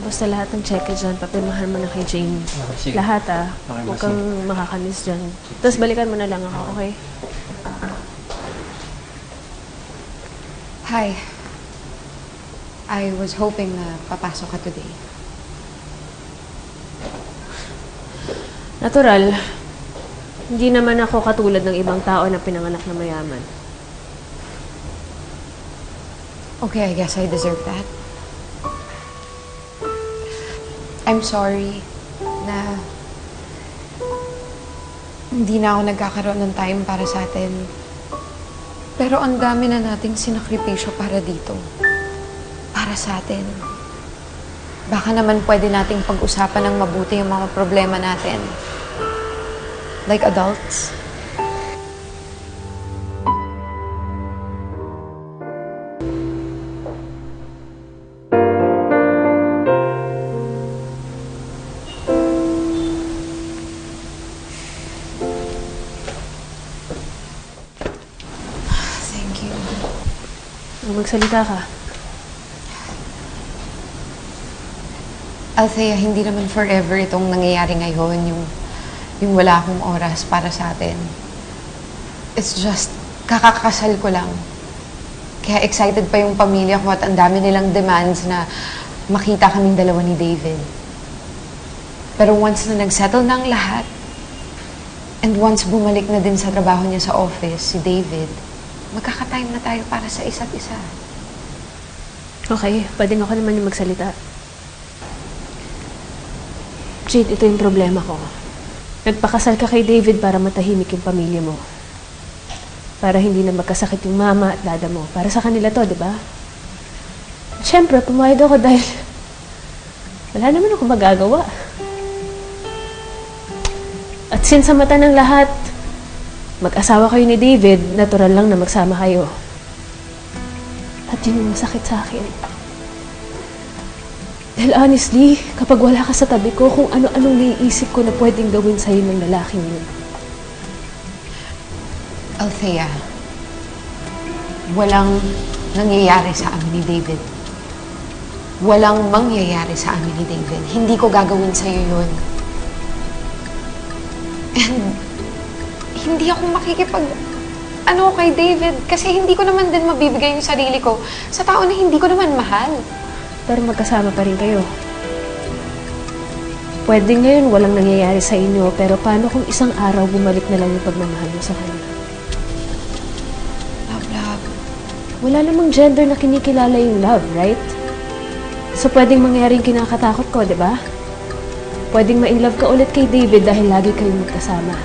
Basta lahat ng cheque dyan, papirmahan mo na kay Jamie. Sige. Lahat Okay, huwag kang makakamiss dyan. Tapos balikan mo na lang ako, okay? Hi. I was hoping na papasok ka today. Natural. Hindi naman ako katulad ng ibang tao na pinanganak na mayaman. Okay, I guess I deserve that. I'm sorry na hindi na ako nagkakaroon ng time para sa atin. Pero ang dami na nating sinakripisyo para dito. Para sa atin. Baka naman pwede nating pag-usapan ng mabuti yung mga problema natin. Like adults. Thank you. Magsalita ka. Althea, hindi naman forever itong nangyayari ngayon, yung wala akong oras para sa atin. It's just, kakakasal ko lang. Kaya excited pa yung pamilya ko at ang dami nilang demands na makita kaming dalawa ni David. Pero once na nagsettle na ang lahat, and once bumalik na din sa trabaho niya sa office, si David, magkaka-time na tayo para sa isa't isa. Okay, pwedeng ako naman yung magsalita. Jade, ito yung problema ko. Nagpakasal ka kay David para matahimik yung pamilya mo. Para hindi na magkasakit yung mama at dada mo. Para sa kanila to, di ba? Siyempre, pumayag ako dahil wala naman ako magagawa. At since sa mata ng lahat, mag-asawa kayo ni David, natural lang na magsama kayo. At yun yung masakit sa akin. Dahil honestly, kapag wala ka sa tabi ko, kung ano-anong naiisip ko na pwedeng gawin sa'yo ng lalaking yun. Althea, walang nangyayari sa amin ni David. Walang mangyayari sa amin ni David. Hindi ko gagawin sa'yo yun. And hindi ako kay David kasi hindi ko naman din mabibigay yung sarili ko sa tao na hindi ko naman mahal. Pero magkasama pa rin kayo. Pwede ngayon walang nangyayari sa inyo, pero paano kung isang araw bumalik na lang yung pagmamahal mo sa kanya? Love. Wala namang gender na kinikilala yung love, right? So pwedeng mangyaring kinakatakot ko, di ba? Pwedeng ma-inlove ka ulit kay David dahil lagi kayong magkasama.